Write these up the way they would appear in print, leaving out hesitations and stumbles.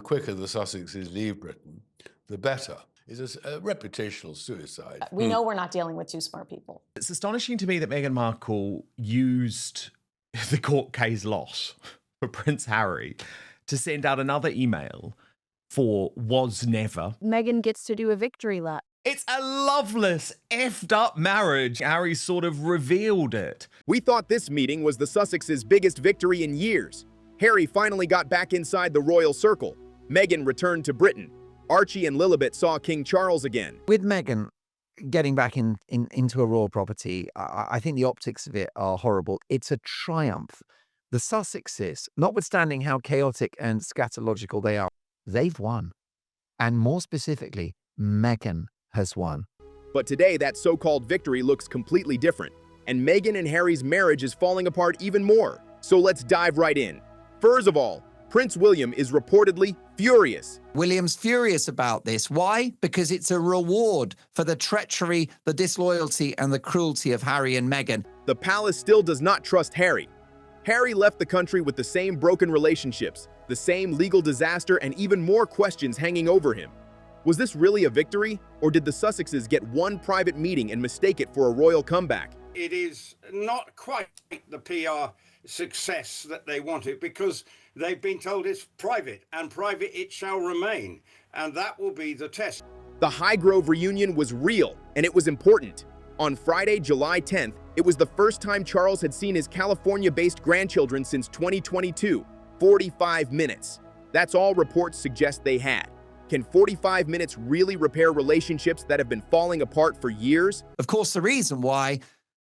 quicker the Sussexes leave Britain, the better. It's a reputational suicide. We know we're not dealing with two smart people. It's astonishing to me that Meghan Markle used the court case loss for Prince Harry to send out another email for was never. Meghan gets to do a victory lap. It's a loveless, effed up marriage. Harry sort of revealed it. We thought this meeting was the Sussexes' biggest victory in years. Harry finally got back inside the royal circle. Meghan returned to Britain. Archie and Lilibet saw King Charles again. With Meghan getting back into a royal property, I think the optics of it are horrible. It's a triumph. The Sussexes, notwithstanding how chaotic and scatological they are, they've won. And more specifically, Meghan has won. But today, that so-called victory looks completely different, and Meghan and Harry's marriage is falling apart even more. So let's dive right in. First of all, Prince William is reportedly furious. William's furious about this. Why? Because it's a reward for the treachery, the disloyalty, and the cruelty of Harry and Meghan. The palace still does not trust Harry. Harry left the country with the same broken relationships, the same legal disaster, and even more questions hanging over him. Was this really a victory, or did the Sussexes get one private meeting and mistake it for a royal comeback? It is not quite the PR success that they wanted, because they've been told it's private, and private it shall remain, and that will be the test. The Highgrove reunion was real, and it was important. On Friday, July 10th, it was the first time Charles had seen his California-based grandchildren since 2022, 45 minutes. That's all reports suggest they had. Can 45 minutes really repair relationships that have been falling apart for years? Of course, the reason why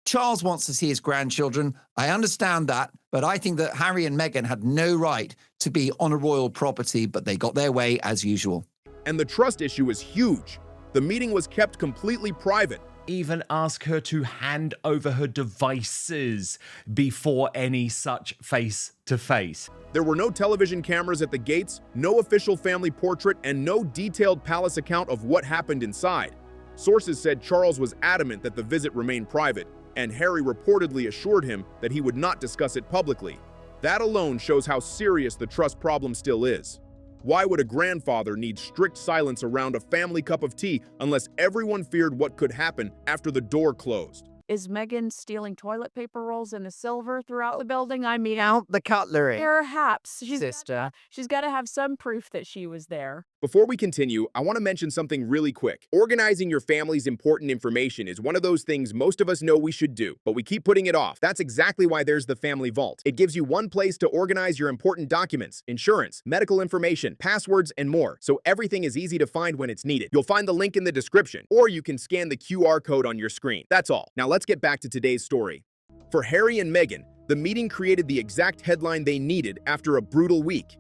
Charles wants to see his grandchildren, I understand that, but I think that Harry and Meghan had no right to be on a royal property, but they got their way as usual. And the trust issue is huge. The meeting was kept completely private. Even ask her to hand over her devices before any such face-to-face. There were no television cameras at the gates, no official family portrait, and no detailed palace account of what happened inside. Sources said Charles was adamant that the visit remain private, and Harry reportedly assured him that he would not discuss it publicly. That alone shows how serious the trust problem still is. Why would a grandfather need strict silence around a family cup of tea unless everyone feared what could happen after the door closed? Is Meghan stealing toilet paper rolls in the silver throughout the building? I mean, Out the cutlery. perhaps. Sister. She's got to have some proof that she was there. Before we continue, I want to mention something really quick. Organizing your family's important information is one of those things most of us know we should do, but we keep putting it off. That's exactly why there's the Family Vault. It gives you one place to organize your important documents, insurance, medical information, passwords, and more, so everything is easy to find when it's needed. You'll find the link in the description, or you can scan the QR code on your screen. That's all. Now let's get back to today's story. For Harry and Meghan, the meeting created the exact headline they needed after a brutal week.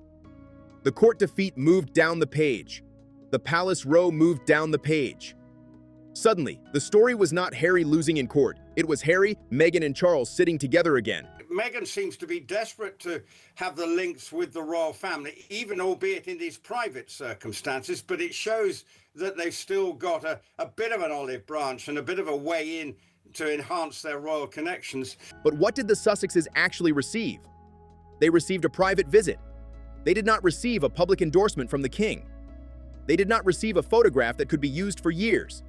The court defeat moved down the page. The palace row moved down the page. Suddenly, the story was not Harry losing in court. It was Harry, Meghan, and Charles sitting together again. Meghan seems to be desperate to have the links with the royal family, even albeit in these private circumstances, but it shows that they've still got a bit of an olive branch and a bit of a way in to enhance their royal connections. But what did the Sussexes actually receive? They received a private visit. They did not receive a public endorsement from the king. They did not receive a photograph that could be used for years.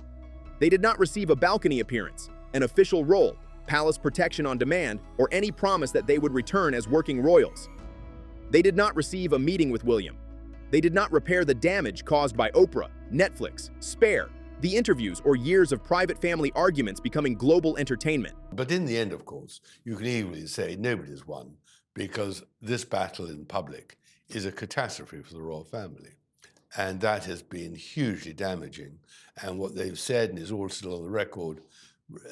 They did not receive a balcony appearance, an official role, palace protection on demand, or any promise that they would return as working royals. They did not receive a meeting with William. They did not repair the damage caused by Oprah, Netflix, Spare, the interviews, or years of private family arguments becoming global entertainment. But in the end, of course, you can easily say nobody's won, because this battle in public is a catastrophe for the royal family. And that has been hugely damaging. And what they've said, and is all still on the record,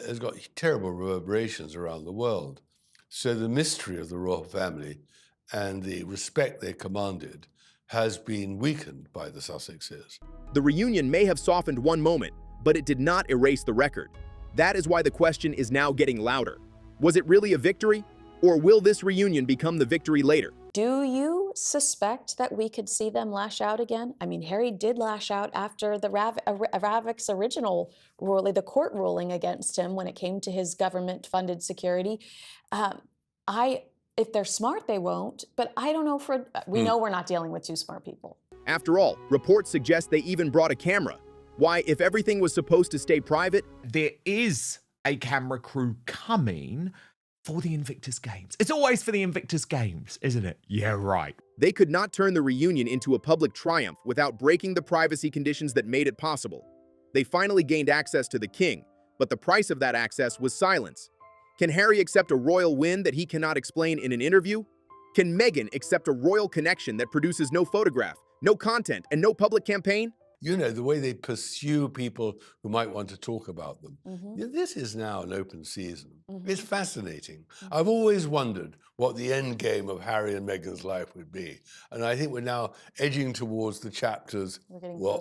has got terrible reverberations around the world. So the mystery of the royal family and the respect they commanded has been weakened by the Sussexes. The reunion may have softened one moment, but it did not erase the record. That is why the question is now getting louder. Was it really a victory? Or will this reunion become the victory later? Do you suspect that we could see them lash out again? I mean, Harry did lash out after the Ravik's original ruling, the court ruling against him when it came to his government-funded security. If they're smart, they won't, but I don't know we know we're not dealing with two smart people. After all, reports suggest they even brought a camera. Why, if everything was supposed to stay private? There is a camera crew coming for the Invictus Games. It's always for the Invictus Games, isn't it? Yeah, right. They could not turn the reunion into a public triumph without breaking the privacy conditions that made it possible. They finally gained access to the king, but the price of that access was silence. Can Harry accept a royal win that he cannot explain in an interview? Can Meghan accept a royal connection that produces no photograph, no content, and no public campaign? You know, the way they pursue people who might want to talk about them. This is now an open season. It's fascinating. I've always wondered what the end game of Harry and Meghan's life would be. And I think we're now edging towards the chapters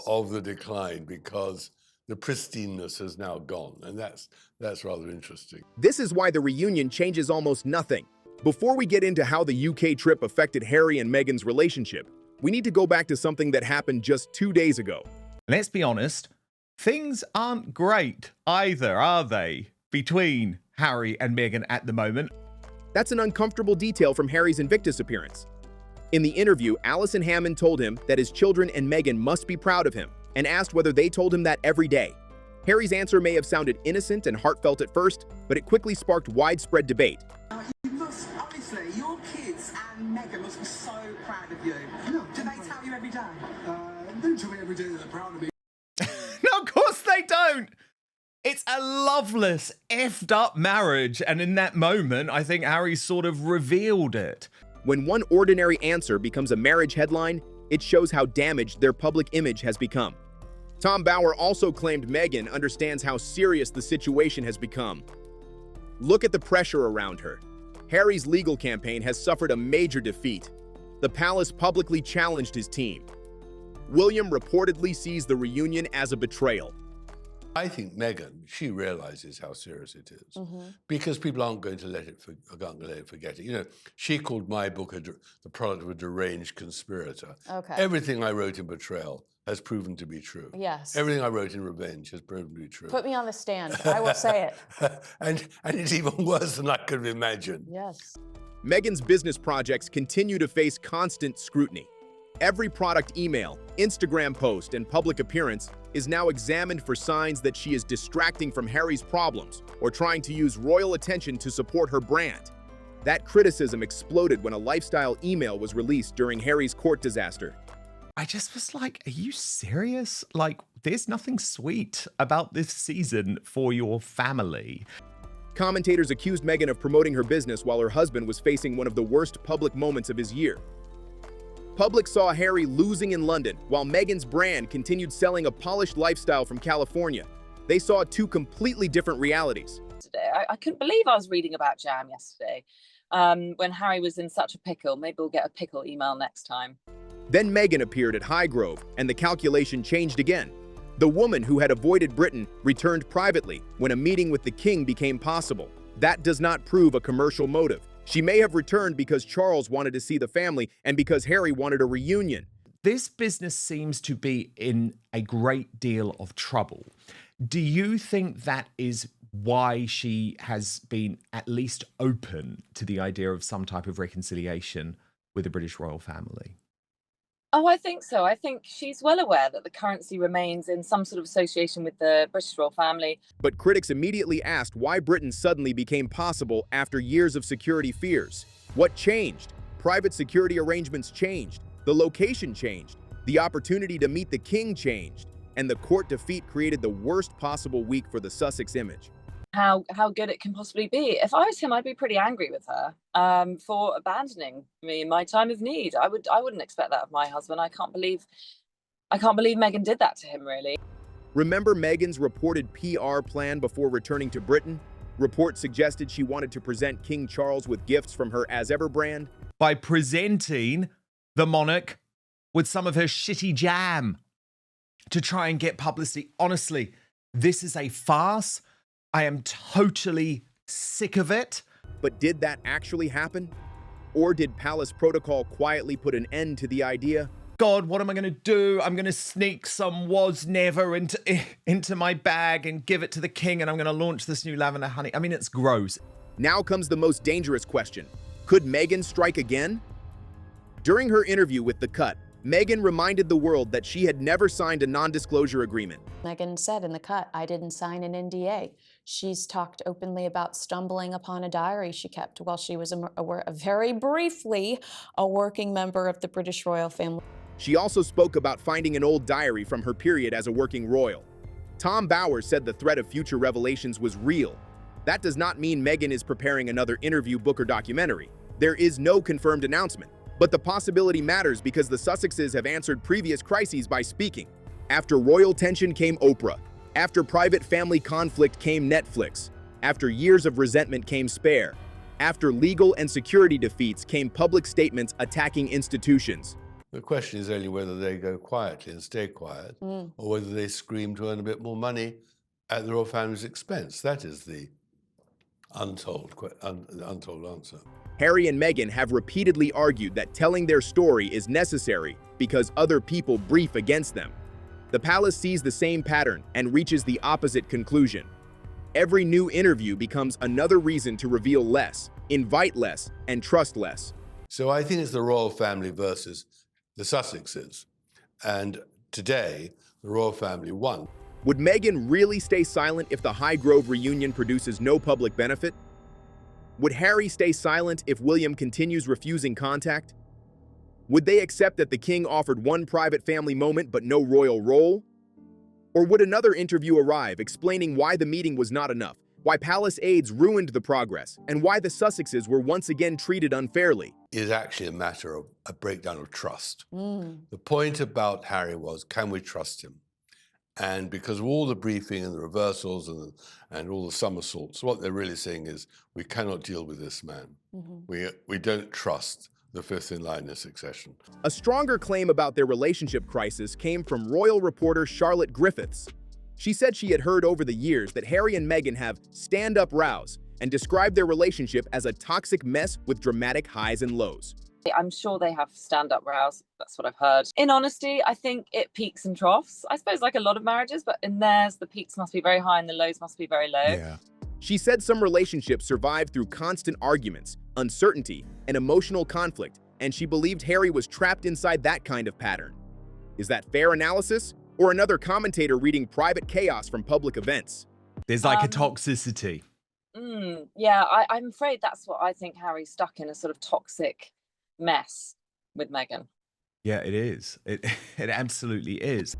of the decline, because the pristineness has now gone. And that's rather interesting. This is why the reunion changes almost nothing. Before we get into how the UK trip affected Harry and Meghan's relationship, we need to go back to something that happened just 2 days ago. Let's be honest, things aren't great either, are they, between Harry and Meghan at the moment? That's an uncomfortable detail from Harry's Invictus appearance. In the interview, Alison Hammond told him that his children and Meghan must be proud of him, and asked whether they told him that every day. Harry's answer may have sounded innocent and heartfelt at first, but it quickly sparked widespread debate. You must, honestly, your kids and Meghan must be so proud of you. Do they tell you every day? They tell me every day that they're proud of me. No, of course they don't. It's a loveless, effed up marriage. And in that moment, I think Harry sort of revealed it. When one ordinary answer becomes a marriage headline, it shows how damaged their public image has become. Tom Bauer also claimed Meghan understands how serious the situation has become. Look at the pressure around her. Harry's legal campaign has suffered a major defeat. The palace publicly challenged his team. William reportedly sees the reunion as a betrayal. I think Meghan, she realizes how serious it is, because people aren't going to let it forget it. You know, she called my book the product of a deranged conspirator. Okay. Everything I wrote in Betrayal has proven to be true. Yes. Everything I wrote in Revenge has proven to be true. Put me on the stand. I will say it. and it's even worse than I could have imagined. Yes. Meghan's business projects continue to face constant scrutiny. Every product email, Instagram post, and public appearance is now examined for signs that she is distracting from Harry's problems or trying to use royal attention to support her brand. That criticism exploded when a lifestyle email was released during Harry's court disaster. I just was like, are you serious? Like, there's nothing sweet about this season for your family. Commentators accused Meghan of promoting her business while her husband was facing one of the worst public moments of his year. Public saw Harry losing in London, while Meghan's brand continued selling a polished lifestyle from California. They saw two completely different realities. I couldn't believe I was reading about jam yesterday when Harry was in such a pickle. Maybe we'll get a pickle email next time. Then Meghan appeared at Highgrove, and the calculation changed again. The woman who had avoided Britain returned privately when a meeting with the king became possible. That does not prove a commercial motive. She may have returned because Charles wanted to see the family and because Harry wanted a reunion. This business seems to be in a great deal of trouble. Do you think that is why she has been at least open to the idea of some type of reconciliation with the British royal family? Oh, I think so. I think she's well aware that the currency remains in some sort of association with the British royal family. But critics immediately asked why Britain suddenly became possible after years of security fears. What changed? Private security arrangements changed. The location changed. The opportunity to meet the king changed. And the court defeat created the worst possible week for the Sussex image. How good it can possibly be. If I was him, I'd be pretty angry with her for abandoning me in my time of need. I wouldn't expect that of my husband. I can't believe Meghan did that to him, really. Remember Meghan's reported PR plan before returning to Britain? Reports suggested she wanted to present King Charles with gifts from her As Ever brand. By presenting the monarch with some of her shitty jam to try and get publicity. Honestly, this is a farce. I am totally sick of it. But did that actually happen? Or did palace protocol quietly put an end to the idea? God, what am I going to do? I'm going to sneak some was never into my bag and give it to the king, and I'm going to launch this new lavender honey. I mean, it's gross. Now comes the most dangerous question. Could Meghan strike again? During her interview with The Cut, Meghan reminded the world that she had never signed a non-disclosure agreement. Meghan said in the cut, I didn't sign an NDA. She's talked openly about stumbling upon a diary she kept while she was very briefly a working member of the British royal family. She also spoke about finding an old diary from her period as a working royal. Tom Bowers said the threat of future revelations was real. That does not mean Meghan is preparing another interview, book, or documentary. There is no confirmed announcement. But the possibility matters because the Sussexes have answered previous crises by speaking. After royal tension came Oprah. After private family conflict came Netflix. After years of resentment came Spare. After legal and security defeats came public statements attacking institutions. The question is only whether they go quietly and stay quiet, or whether they scream to earn a bit more money at the royal family's expense. That is the untold answer. Harry and Meghan have repeatedly argued that telling their story is necessary because other people brief against them. The palace sees the same pattern and reaches the opposite conclusion. Every new interview becomes another reason to reveal less, invite less, and trust less. So I think it's the royal family versus the Sussexes. And today, the royal family won. Would Meghan really stay silent if the Highgrove reunion produces no public benefit? Would Harry stay silent if William continues refusing contact? Would they accept that the king offered one private family moment but no royal role? Or would another interview arrive explaining why the meeting was not enough, why palace aides ruined the progress, and why the Sussexes were once again treated unfairly? It is actually a matter of a breakdown of trust. The point about Harry was, can we trust him? And because of all the briefing and the reversals and all the somersaults, what they're really saying is, we cannot deal with this man. We don't trust the fifth in line of succession. A stronger claim about their relationship crisis came from royal reporter Charlotte Griffiths. She said she had heard over the years that Harry and Meghan have stand-up rows and described their relationship as a toxic mess with dramatic highs and lows. I'm sure they have stand-up rows. That's what I've heard. In honesty, I think it peaks and troughs. I suppose like a lot of marriages, but in theirs, the peaks must be very high and the lows must be very low. Yeah. She said some relationships survived through constant arguments, uncertainty, and emotional conflict, and she believed Harry was trapped inside that kind of pattern. Is that fair analysis, or another commentator reading private chaos from public events? There's like a toxicity. Yeah, I'm afraid that's what I think Harry's stuck in, a sort of toxic mess with Meghan. Yeah, it is. It absolutely is.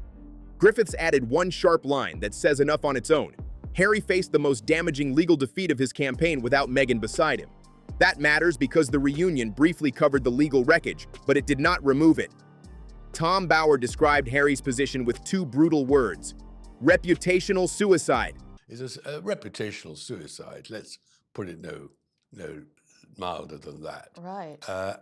Griffiths added one sharp line that says enough on its own. Harry faced the most damaging legal defeat of his campaign without Meghan beside him. That matters because the reunion briefly covered the legal wreckage, but it did not remove it. Tom Bowers described Harry's position with two brutal words: reputational suicide. It's a reputational suicide. Let's put it no milder than that. Right.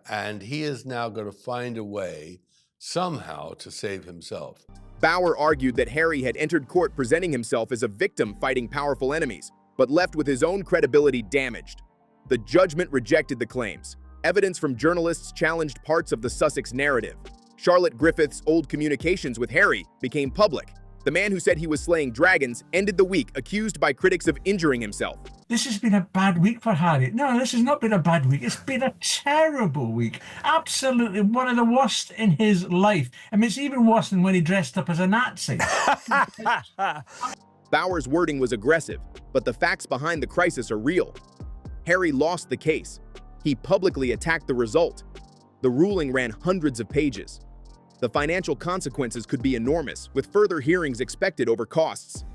And he has now got to find a way somehow to save himself. Bowers argued that Harry had entered court presenting himself as a victim fighting powerful enemies, but left with his own credibility damaged. The judgment rejected the claims. Evidence from journalists challenged parts of the Sussex narrative. Charlotte Griffiths' old communications with Harry became public. The man who said he was slaying dragons ended the week accused by critics of injuring himself. This has been a bad week for Harry. No, this has not been a bad week. It's been a terrible week. Absolutely one of the worst in his life. I mean, it's even worse than when he dressed up as a Nazi. Bowers' wording was aggressive, but the facts behind the crisis are real. Harry lost the case. He publicly attacked the result. The ruling ran hundreds of pages. The financial consequences could be enormous, with further hearings expected over costs.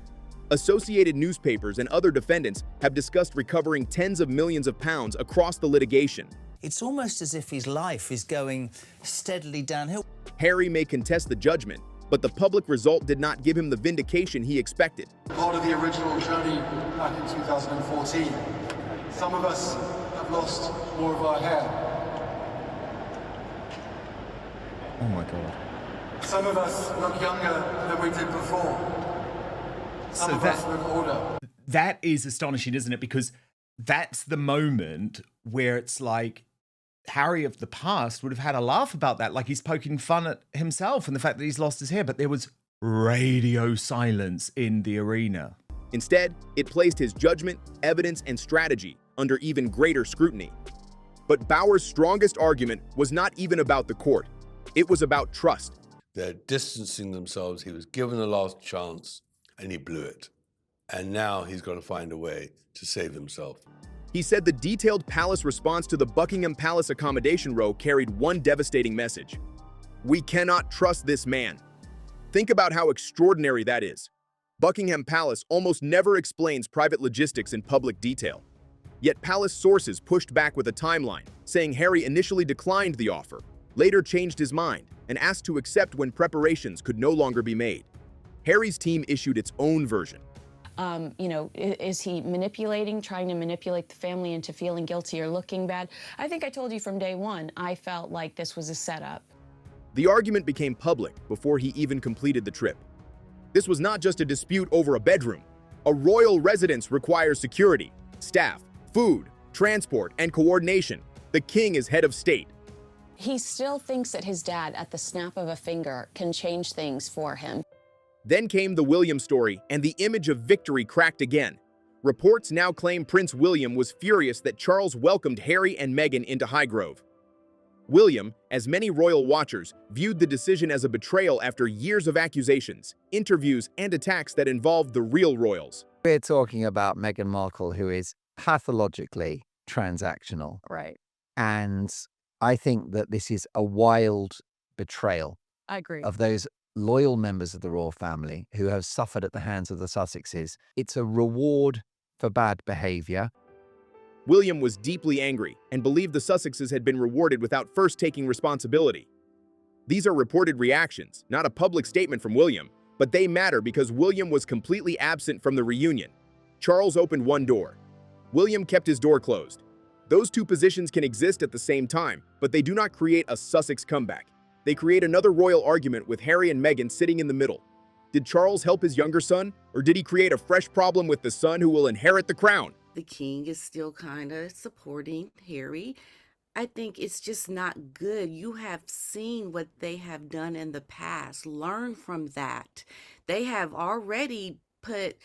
Associated newspapers and other defendants have discussed recovering tens of millions of pounds across the litigation. It's almost as if his life is going steadily downhill. Harry may contest the judgment, but the public result did not give him the vindication he expected. Part of the original journey back in 2014. Some of us have lost more of our hair. Oh my God. Some of us look younger than we did before. Some of us look older. That is astonishing, isn't it? Because that's the moment where it's like Harry of the past would have had a laugh about that, like he's poking fun at himself and the fact that he's lost his hair, but there was radio silence in the arena. Instead, it placed his judgment, evidence, and strategy under even greater scrutiny. But Bowers' strongest argument was not even about the court. It was about trust. They're distancing themselves. He was given the last chance and he blew it. And now he's got to find a way to save himself. He said the detailed palace response to the Buckingham Palace accommodation row carried one devastating message. We cannot trust this man. Think about how extraordinary that is. Buckingham Palace almost never explains private logistics in public detail. Yet palace sources pushed back with a timeline, saying Harry initially declined the offer, later changed his mind, and asked to accept when preparations could no longer be made. Harry's team issued its own version. Is he trying to manipulate the family into feeling guilty or looking bad? I think I told you from day one, I felt like this was a setup. The argument became public before he even completed the trip. This was not just a dispute over a bedroom. A royal residence requires security, staff, food, transport, and coordination. The king is head of state. He still thinks that his dad, at the snap of a finger, can change things for him. Then came the William story, and the image of victory cracked again. Reports now claim Prince William was furious that Charles welcomed Harry and Meghan into Highgrove. William, as many royal watchers, viewed the decision as a betrayal after years of accusations, interviews, and attacks that involved the real royals. We're talking about Meghan Markle, who is pathologically transactional. Right. And I think that this is a wild betrayal I agree. of those loyal members of the royal family who have suffered at the hands of the Sussexes. It's a reward for bad behavior. William was deeply angry and believed the Sussexes had been rewarded without first taking responsibility. These are reported reactions, not a public statement from William, but they matter because William was completely absent from the reunion. Charles opened one door. William kept his door closed. Those two positions can exist at the same time, but they do not create a Sussex comeback. They create another royal argument with Harry and Meghan sitting in the middle. Did Charles help his younger son, or did he create a fresh problem with the son who will inherit the crown? The king is still kind of supporting Harry. I think it's just not good. You have seen what they have done in the past. Learn from that. They have already put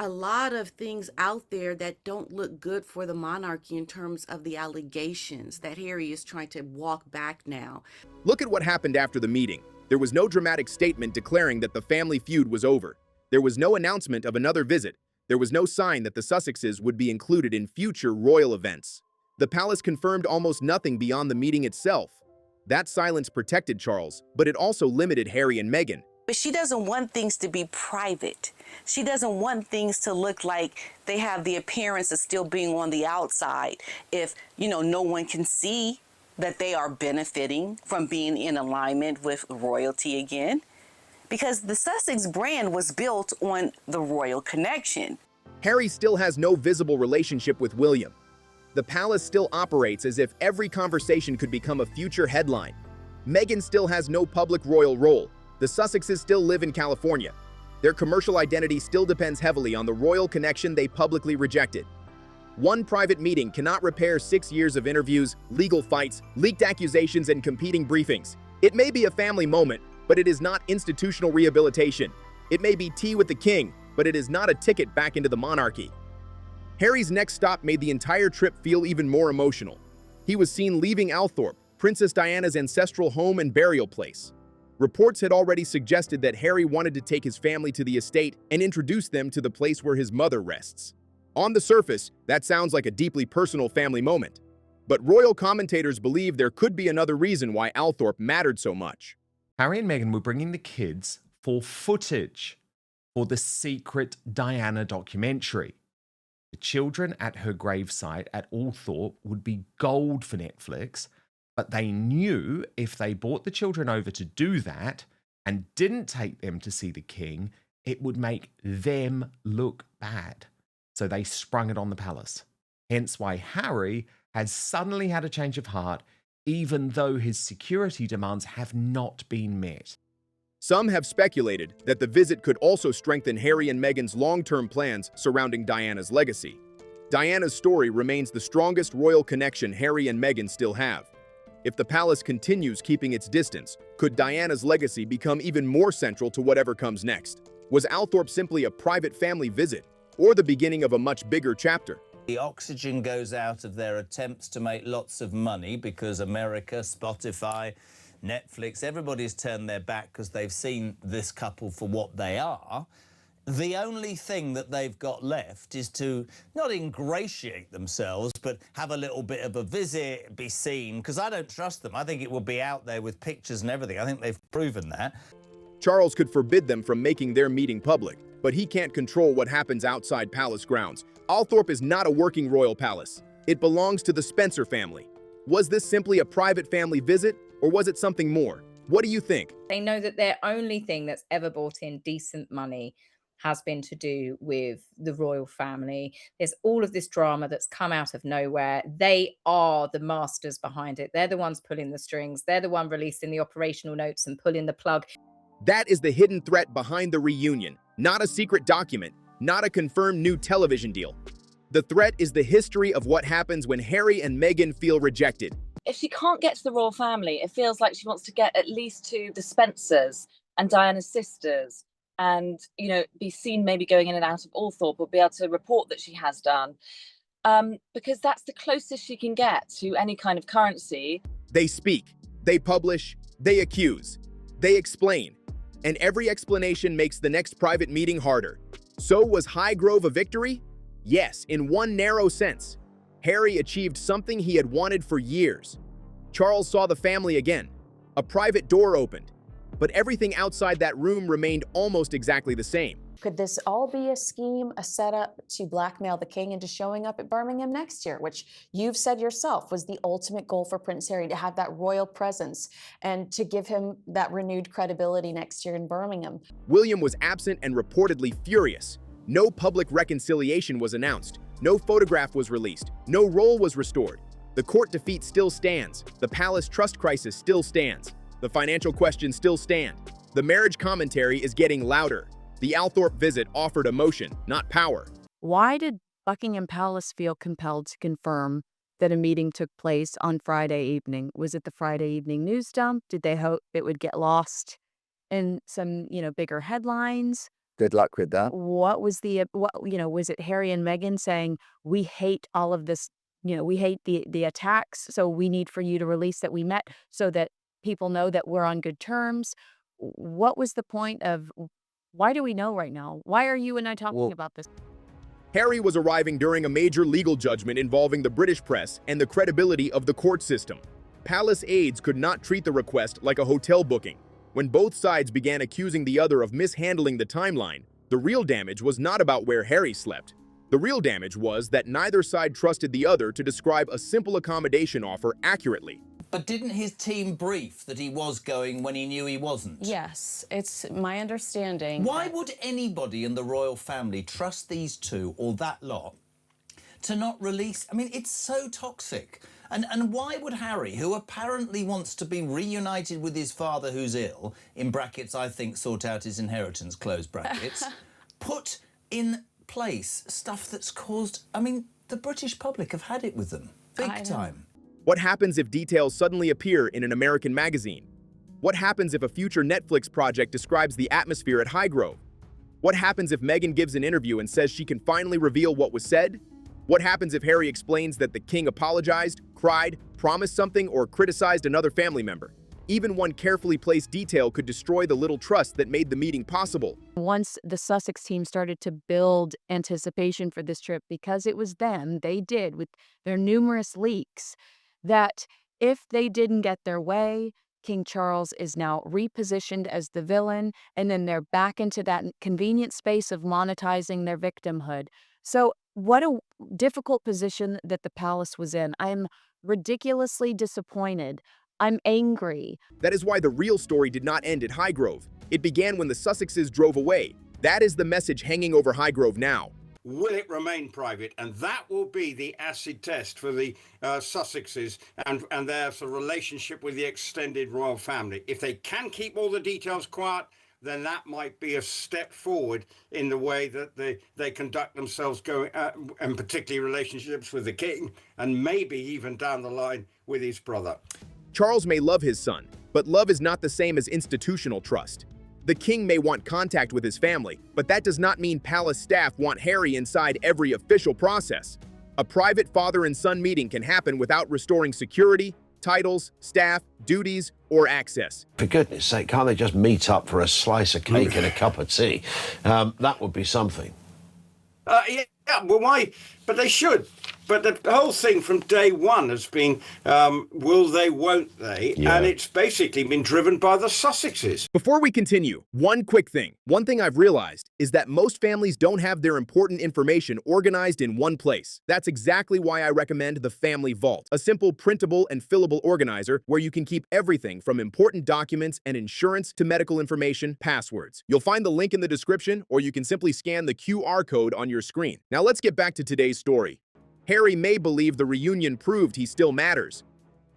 a lot of things out there that don't look good for the monarchy in terms of the allegations that Harry is trying to walk back now. Look at what happened after the meeting. There was no dramatic statement declaring that the family feud was over. There was no announcement of another visit. There was no sign that the Sussexes would be included in future royal events. The palace confirmed almost nothing beyond the meeting itself. That silence protected Charles, but it also limited Harry and Meghan. But she doesn't want things to be private. She doesn't want things to look like they have the appearance of still being on the outside if, no one can see that they are benefiting from being in alignment with royalty again. Because the Sussex brand was built on the royal connection. Harry still has no visible relationship with William. The palace still operates as if every conversation could become a future headline. Meghan still has no public royal role. The Sussexes still live in California. Their commercial identity still depends heavily on the royal connection they publicly rejected. One private meeting cannot repair 6 years of interviews, legal fights, leaked accusations, and competing briefings. It may be a family moment, but it is not institutional rehabilitation. It may be tea with the king, but it is not a ticket back into the monarchy. Harry's next stop made the entire trip feel even more emotional. He was seen leaving Althorp, Princess Diana's ancestral home and burial place. Reports had already suggested that Harry wanted to take his family to the estate and introduce them to the place where his mother rests. On the surface, that sounds like a deeply personal family moment. But royal commentators believe there could be another reason why Althorp mattered so much. Harry and Meghan were bringing the kids for footage for the secret Diana documentary. The children at her gravesite at Althorp would be gold for Netflix, but they knew if they brought the children over to do that and didn't take them to see the king, it would make them look bad. So they sprung it on the palace. Hence why Harry has suddenly had a change of heart, even though his security demands have not been met. Some have speculated that the visit could also strengthen Harry and Meghan's long-term plans surrounding Diana's legacy. Diana's story remains the strongest royal connection Harry and Meghan still have. If the palace continues keeping its distance, could Diana's legacy become even more central to whatever comes next? Was Althorp simply a private family visit, or the beginning of a much bigger chapter? The oxygen goes out of their attempts to make lots of money because America, Spotify, Netflix, everybody's turned their back because they've seen this couple for what they are. The only thing that they've got left is to not ingratiate themselves, but have a little bit of a visit, be seen, because I don't trust them. I think it will be out there with pictures and everything. I think they've proven that. Charles could forbid them from making their meeting public, but he can't control what happens outside palace grounds. Althorp is not a working royal palace. It belongs to the Spencer family. Was this simply a private family visit, or was it something more? What do you think? They know that their only thing that's ever brought in decent money has been to do with the royal family. There's all of this drama that's come out of nowhere. They are the masters behind it. They're the ones pulling the strings. They're the one releasing the operational notes and pulling the plug. That is the hidden threat behind the reunion, not a secret document, not a confirmed new television deal. The threat is the history of what happens when Harry and Meghan feel rejected. If she can't get to the royal family, it feels like she wants to get at least to the Spencers and Diana's sisters, and, you know, be seen maybe going in and out of Althorp, or be able to report that she has done, because that's the closest she can get to any kind of currency. They speak, they publish, they accuse, they explain, and every explanation makes the next private meeting harder. So was Highgrove a victory? Yes, in one narrow sense. Harry achieved something he had wanted for years. Charles saw the family again. A private door opened. But everything outside that room remained almost exactly the same. Could this all be a scheme, a setup to blackmail the king into showing up at Birmingham next year, which you've said yourself was the ultimate goal for Prince Harry, to have that royal presence and to give him that renewed credibility next year in Birmingham? William was absent and reportedly furious. No public reconciliation was announced. No photograph was released. No role was restored. The court defeat still stands. The palace trust crisis still stands. The financial questions still stand. The marriage commentary is getting louder. The Althorp visit offered emotion, not power. Why did Buckingham Palace feel compelled to confirm that a meeting took place on Friday evening? Was it the Friday evening news dump? Did they hope it would get lost in some, bigger headlines? Good luck with that. What was was it Harry and Meghan saying, we hate all of this, we hate the attacks, so we need for you to release that we met so that people know that we're on good terms? What was the point of, why do we know right now? Why are you and I talking about this? Harry was arriving during a major legal judgment involving the British press and the credibility of the court system. Palace aides could not treat the request like a hotel booking. When both sides began accusing the other of mishandling the timeline, the real damage was not about where Harry slept. The real damage was that neither side trusted the other to describe a simple accommodation offer accurately. But didn't his team brief that he was going when he knew he wasn't? Yes, it's my understanding. Why would anybody in the royal family trust these two or that lot to not release? I mean, it's so toxic. And why would Harry, who apparently wants to be reunited with his father who's ill, in brackets, I think, sort out his inheritance, close brackets, put in place stuff that's caused, the British public have had it with them, big time. What happens if details suddenly appear in an American magazine? What happens if a future Netflix project describes the atmosphere at Highgrove? What happens if Meghan gives an interview and says she can finally reveal what was said? What happens if Harry explains that the king apologized, cried, promised something, or criticized another family member? Even one carefully placed detail could destroy the little trust that made the meeting possible. Once the Sussex team started to build anticipation for this trip, because it was them, they did, with their numerous leaks, that if they didn't get their way, King Charles is now repositioned as the villain, and then they're back into that convenient space of monetizing their victimhood. So what a difficult position that the palace was in. I'm ridiculously disappointed. I'm angry. That is why the real story did not end at Highgrove. It began when the Sussexes drove away. That is the message hanging over Highgrove now. Will it remain private? And that will be the acid test for the Sussexes and their sort of relationship with the extended royal family. If they can keep all the details quiet, then that might be a step forward in the way that they conduct themselves, going, and particularly relationships with the king, and maybe even down the line with his brother. Charles may love his son, but love is not the same as institutional trust. The king may want contact with his family, but that does not mean palace staff want Harry inside every official process. A private father and son meeting can happen without restoring security, titles, staff, duties, or access. For goodness sake, can't they just meet up for a slice of cake and a cup of tea? That would be something. Yeah, well, why? But they should. But the whole thing from day one has been, will they, won't they? Yeah. And it's basically been driven by the Sussexes. Before we continue, one quick thing. One thing I've realized is that most families don't have their important information organized in one place. That's exactly why I recommend the Family Vault, a simple printable and fillable organizer where you can keep everything from important documents and insurance to medical information, passwords. You'll find the link in the description, or you can simply scan the QR code on your screen. Now let's get back to today's story. Harry may believe the reunion proved he still matters.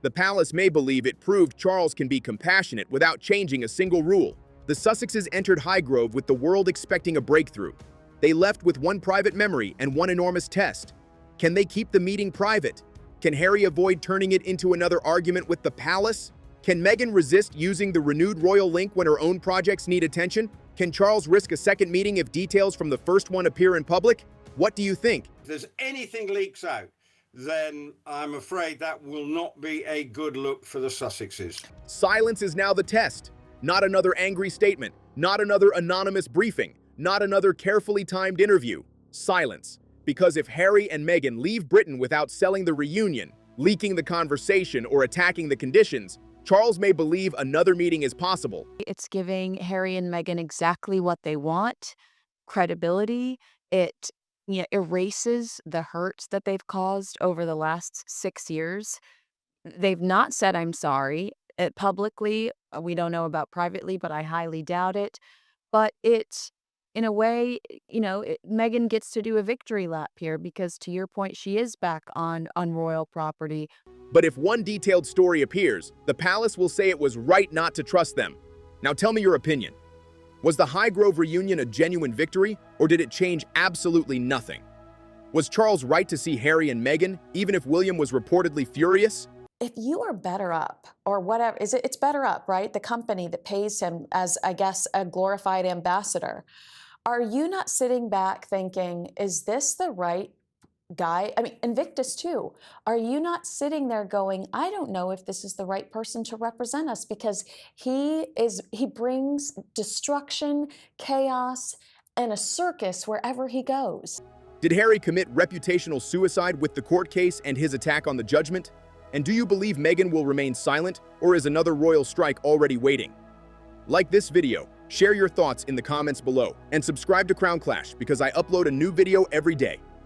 The palace may believe it proved Charles can be compassionate without changing a single rule. The Sussexes entered Highgrove with the world expecting a breakthrough. They left with one private memory and one enormous test. Can they keep the meeting private? Can Harry avoid turning it into another argument with the palace? Can Meghan resist using the renewed royal link when her own projects need attention? Can Charles risk a second meeting if details from the first one appear in public? What do you think? If there's anything leaks out, then I'm afraid that will not be a good look for the Sussexes. Silence is now the test. Not another angry statement, not another anonymous briefing, not another carefully timed interview. Silence. Because if Harry and Meghan leave Britain without selling the reunion, leaking the conversation, or attacking the conditions, Charles may believe another meeting is possible. It's giving Harry and Meghan exactly what they want, credibility. It erases the hurts that they've caused over the last 6 years. They've not said I'm sorry publicly. We don't know about privately, but I highly doubt it. But it, in a way, Meghan gets to do a victory lap here because, to your point, she is back on royal property. But if one detailed story appears, the palace will say it was right not to trust them. Now tell me your opinion. Was the Highgrove reunion a genuine victory, or did it change absolutely nothing? Was Charles right to see Harry and Meghan, even if William was reportedly furious? If you are Better Up or whatever, it's Better Up, right? The company that pays him as, I guess, a glorified ambassador. Are you not sitting back thinking, is this the right guy? I mean, Invictus too. Are you not sitting there going, I don't know if this is the right person to represent us, because he brings destruction, chaos, and a circus wherever he goes. Did Harry commit reputational suicide with the court case and his attack on the judgment? And do you believe Meghan will remain silent, or is another royal strike already waiting? Like this video, share your thoughts in the comments below, and subscribe to Crown Clash because I upload a new video every day.